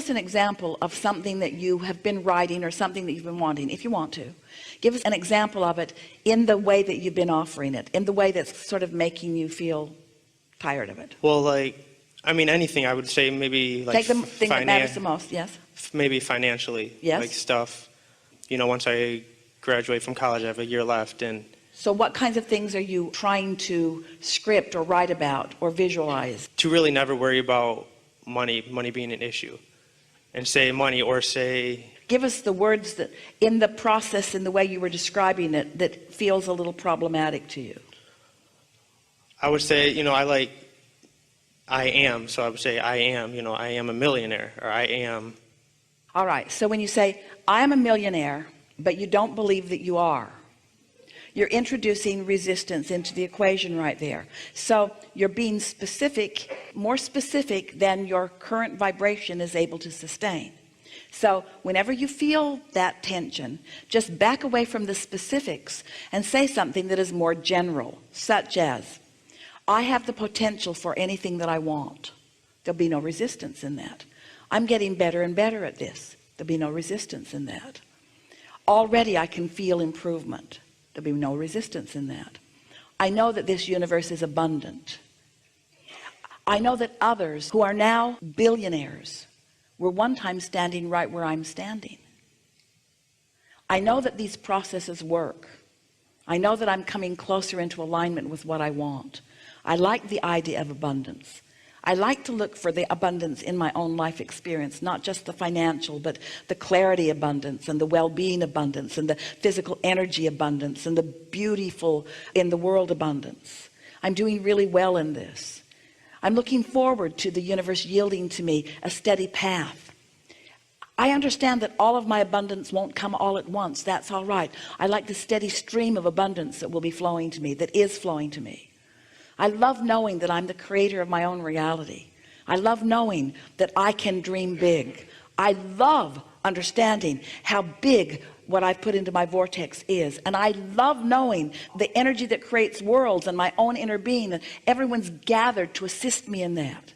us an example of something that you have been writing or something that you've been wanting, if you want to. Give us an example of it in the way that you've been offering it, in the way that's sort of making you feel tired of it. Well, like, I mean, anything. I would say maybe like take the thing that matters the most. Yes. Maybe financially. Yes. Like stuff. You know, once I graduate from college, I have a year left, and. So what kinds of things are you trying to script or write about or visualize? To really never worry about money being an issue, and say money or say. Give us the words that in the process, in the way you were describing it, that feels a little problematic to you. I would say, you know, I am, so I would say I am, you know, I am a millionaire, or I am. All right, so when you say I am a millionaire, but you don't believe that you are, you're introducing resistance into the equation right there. So you're being specific, more specific than your current vibration is able to sustain. So whenever you feel that tension, just back away from the specifics and say something that is more general, such as, I have the potential for anything that I want. There'll be no resistance in that. I'm getting better and better at this. There'll be no resistance in that. Already I can feel improvement. There'll be no resistance in that. I know that this universe is abundant. I know that others who are now billionaires were one time standing right where I'm standing. I know that these processes work. I know that I'm coming closer into alignment with what I want. I like the idea of abundance. I like to look for the abundance in my own life experience, not just the financial, but the clarity abundance and the well-being abundance and the physical energy abundance and the beautiful in the world abundance. I'm doing really well in this. I'm looking forward to the universe yielding to me a steady path. I understand that all of my abundance won't come all at once. That's all right. I like the steady stream of abundance that will be flowing to me, that is flowing to me. I love knowing that I'm the creator of my own reality. I love knowing that I can dream big. I love understanding how big what I've put into my vortex is. And I love knowing the energy that creates worlds and my own inner being, and everyone's gathered to assist me in that.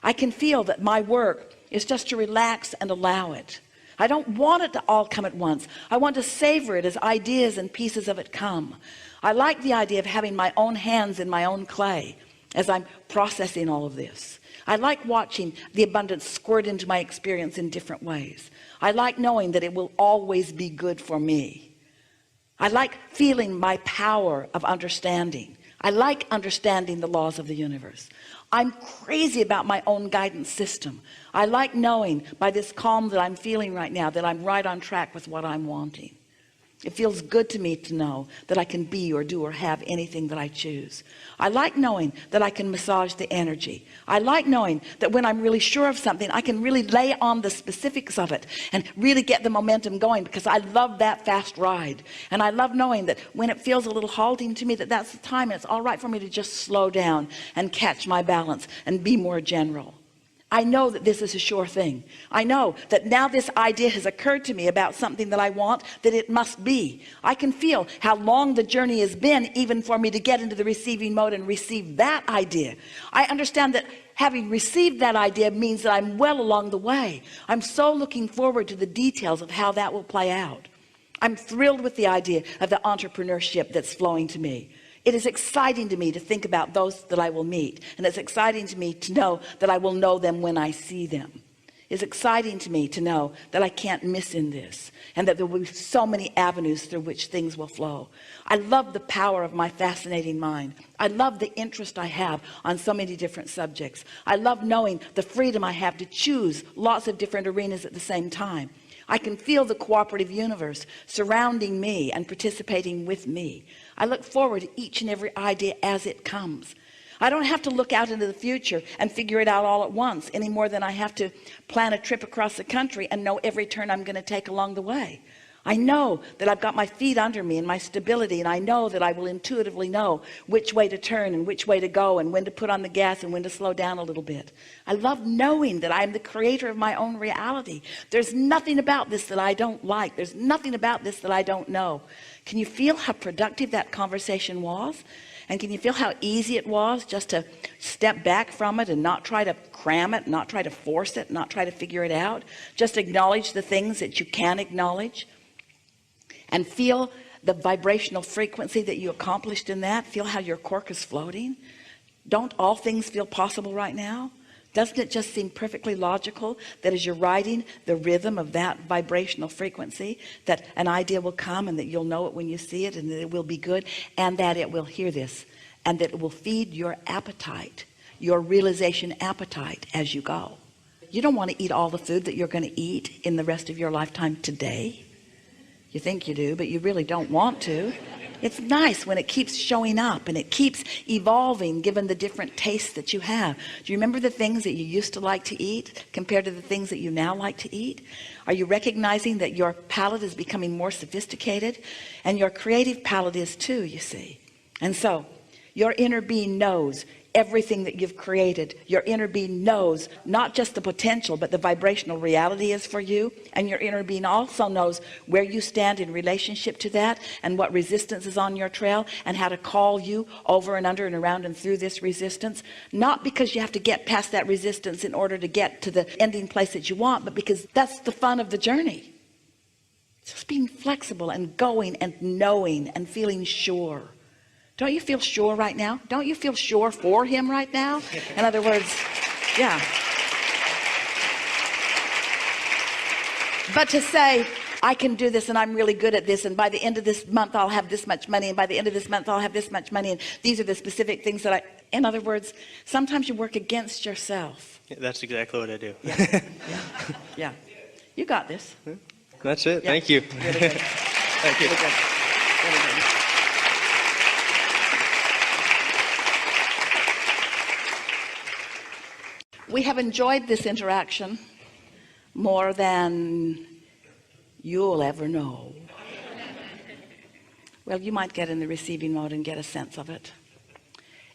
I can feel that my work is just to relax and allow it. I don't want it to all come at once. I want to savor it as ideas and pieces of it come. I like the idea of having my own hands in my own clay as I'm processing all of this. I like watching the abundance squirt into my experience in different ways. I like knowing that it will always be good for me. I like feeling my power of understanding. I like understanding the laws of the universe. I'm crazy about my own guidance system. I like knowing by this calm that I'm feeling right now that I'm right on track with what I'm wanting. It feels good to me to know that I can be or do or have anything that I choose. I like knowing that I can massage the energy. I like knowing that when I'm really sure of something, I can really lay on the specifics of it and really get the momentum going, because I love that fast ride. And I love knowing that when it feels a little halting to me, that's the time it's all right for me to just slow down and catch my balance and be more general. I know that this is a sure thing. I know that now this idea has occurred to me about something that I want, that it must be. I can feel how long the journey has been, even for me to get into the receiving mode and receive that idea. I understand that having received that idea means that I'm well along the way. I'm so looking forward to the details of how that will play out. I'm thrilled with the idea of the entrepreneurship that's flowing to me. It is exciting to me to think about those that I will meet. And it's exciting to me to know that I will know them when I see them. It's exciting to me to know that I can't miss in this, and that there will be so many avenues through which things will flow. I love the power of my fascinating mind. I love the interest I have on so many different subjects. I love knowing the freedom I have to choose lots of different arenas at the same time. I can feel the cooperative universe surrounding me and participating with me. I look forward to each and every idea as it comes. I don't have to look out into the future and figure it out all at once any more than I have to plan a trip across the country and know every turn I'm going to take along the way. I know that I've got my feet under me and my stability, and I know that I will intuitively know which way to turn and which way to go and when to put on the gas and when to slow down a little bit. I love knowing that I'm the creator of my own reality. There's nothing about this that I don't like. There's nothing about this that I don't know. Can you feel how productive that conversation was? And can you feel how easy it was just to step back from it and not try to cram it, not try to force it, not try to figure it out? Just acknowledge the things that you can acknowledge and feel the vibrational frequency that you accomplished in that. Feel how your cork is floating. Don't all things feel possible right now? Doesn't it just seem perfectly logical that as you're riding the rhythm of that vibrational frequency, that an idea will come and that you'll know it when you see it, and that it will be good, and that it will, hear this, and that it will feed your appetite, your realization appetite as you go. You don't want to eat all the food that you're going to eat in the rest of your lifetime today. You think you do, but you really don't want to. It's nice when it keeps showing up and it keeps evolving given the different tastes that you have. Do you remember the things that you used to like to eat compared to the things that you now like to eat? Are you recognizing that your palate is becoming more sophisticated? And your creative palate is too, you see. And so your inner being knows everything that you've created. Your inner being knows not just the potential, but the vibrational reality is for you. And your inner being also knows where you stand in relationship to that, and what resistance is on your trail, and how to call you over and under and around and through this resistance. Not because you have to get past that resistance in order to get to the ending place that you want, but because that's the fun of the journey. Just being flexible and going and knowing and feeling sure. Don't you feel sure right now? Don't you feel sure for him right now? In other words, yeah. But to say, I can do this and I'm really good at this, and by the end of this month I'll have this much money, and by the end of this month I'll have this much money, and these are the specific things that in other words, sometimes you work against yourself. Yeah, that's exactly what I do. Yeah. Yeah. You got this. That's it. Yeah. Thank you. Really good. Thank you. Really good. Really good. We have enjoyed this interaction more than you'll ever know. Well, you might get in the receiving mode and get a sense of it.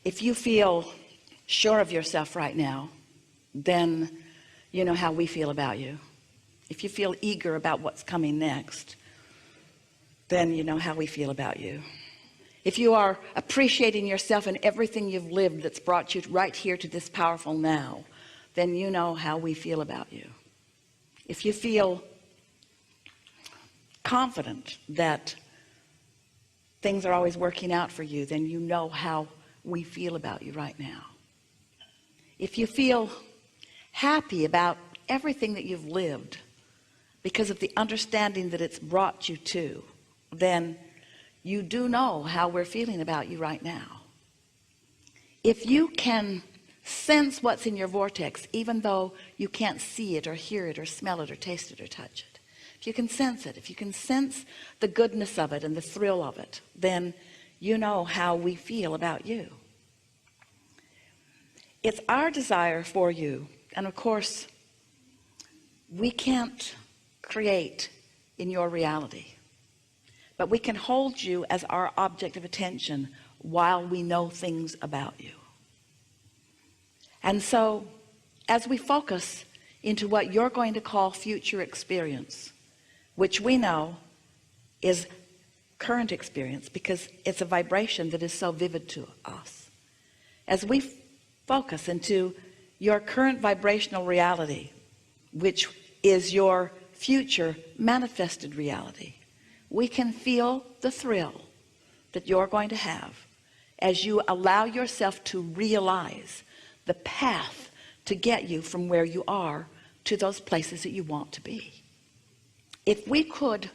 If you feel sure of yourself right now, then you know how we feel about you. If you feel eager about what's coming next, then you know how we feel about you. If you are appreciating yourself and everything you've lived that's brought you right here to this powerful now, then you know how we feel about you. If you feel confident that things are always working out for you, then you know how we feel about you right now. If you feel happy about everything that you've lived because of the understanding that it's brought you to, then you do know how we're feeling about you right now. If you can sense what's in your vortex, even though you can't see it or hear it or smell it or taste it or touch it, if you can sense it, if you can sense the goodness of it and the thrill of it, then you know how we feel about you. It's our desire for you, and of course we can't create in your reality, but we can hold you as our object of attention while we know things about you. And so as we focus into what you're going to call future experience, which we know is current experience because it's a vibration that is so vivid to us, as we focus into your current vibrational reality, which is your future manifested reality, we can feel the thrill that you're going to have as you allow yourself to realize the path to get you from where you are to those places that you want to be. If we could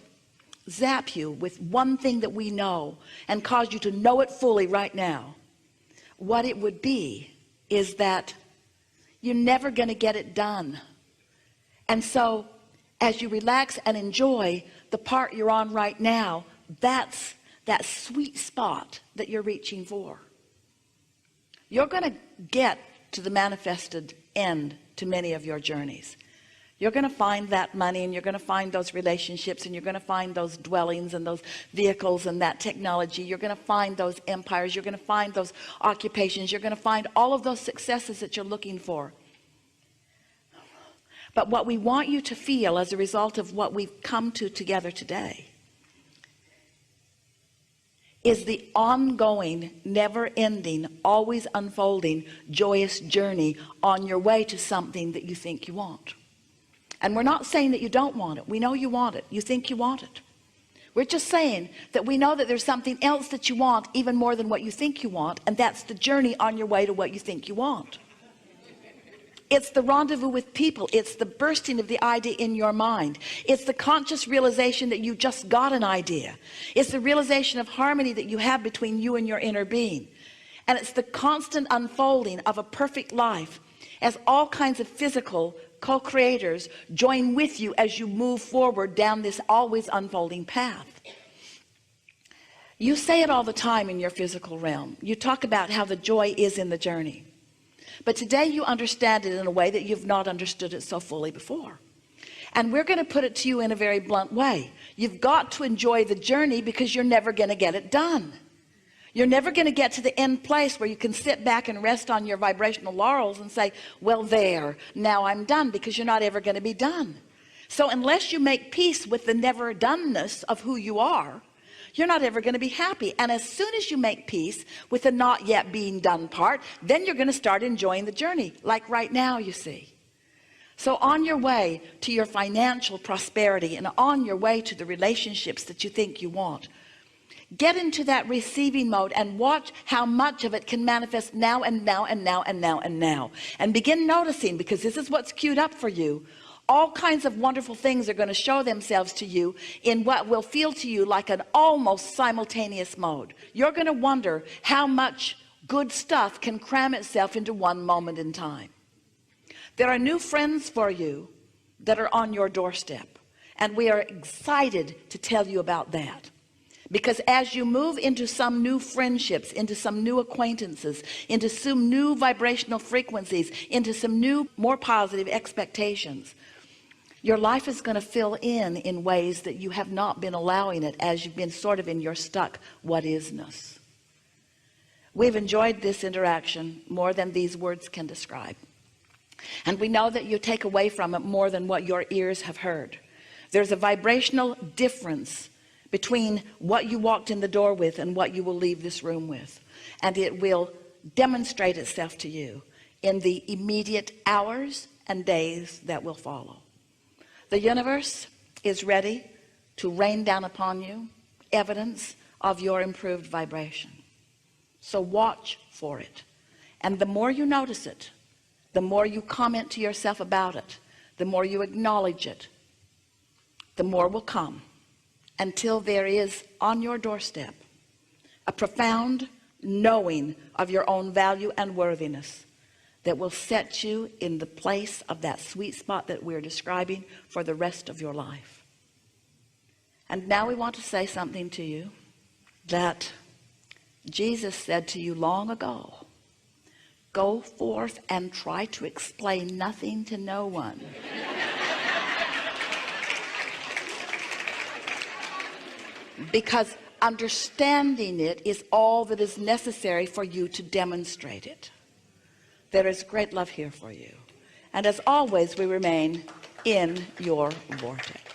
zap you with one thing that we know and cause you to know it fully right now, what it would be is that you're never going to get it done. And so as you relax and enjoy the part you're on right now, that's that sweet spot that you're reaching for. You're going to get to the manifested end to many of your journeys. You're going to find that money, and you're going to find those relationships, and you're going to find those dwellings and those vehicles and that technology. You're going to find those empires. You're going to find those occupations. You're going to find all of those successes that you're looking for. But what we want you to feel as a result of what we've come to together today is the ongoing, never-ending, always unfolding, joyous journey on your way to something that you think you want. And we're not saying that you don't want it. We know you want it. You think you want it. We're just saying that we know that there's something else that you want even more than what you think you want, and that's the journey on your way to what you think you want. It's the rendezvous with people. It's the bursting of the idea in your mind. It's the conscious realization that you just got an idea. It's the realization of harmony that you have between you and your inner being. And it's the constant unfolding of a perfect life as all kinds of physical co-creators join with you as you move forward down this always unfolding path. You say it all the time in your physical realm. You talk about how the joy is in the journey. But today you understand it in a way that you've not understood it so fully before. And we're going to put it to you in a very blunt way. You've got to enjoy the journey because you're never going to get it done. You're never going to get to the end place where you can sit back and rest on your vibrational laurels and say, well, there, now I'm done, because you're not ever going to be done. So unless you make peace with the never doneness of who you are, you're not ever going to be happy. And as soon as you make peace with the not yet being done part, then you're going to start enjoying the journey, like right now, you see. So on your way to your financial prosperity and on your way to the relationships that you think you want, get into that receiving mode and watch how much of it can manifest now and now and now and now and now. And begin noticing, because this is what's queued up for you. All kinds of wonderful things are going to show themselves to you in what will feel to you like an almost simultaneous mode. You're going to wonder how much good stuff can cram itself into one moment in time. There are new friends for you that are on your doorstep, and we are excited to tell you about that. Because as you move into some new friendships, into some new acquaintances, into some new vibrational frequencies, into some new, more positive expectations, your life is going to fill in ways that you have not been allowing it, as you've been sort of in your stuck what isness. We've enjoyed this interaction more than these words can describe. And we know that you take away from it more than what your ears have heard. There's a vibrational difference between what you walked in the door with and what you will leave this room with. And it will demonstrate itself to you in the immediate hours and days that will follow. The universe is ready to rain down upon you evidence of your improved vibration. So watch for it. And the more you notice it, the more you comment to yourself about it, the more you acknowledge it, the more will come, until there is on your doorstep a profound knowing of your own value and worthiness that will set you in the place of that sweet spot that we're describing for the rest of your life. And now we want to say something to you that Jesus said to you long ago. Go forth and try to explain nothing to no one. Because understanding it is all that is necessary for you to demonstrate it. There is great love here for you. And as always, we remain in your vortex.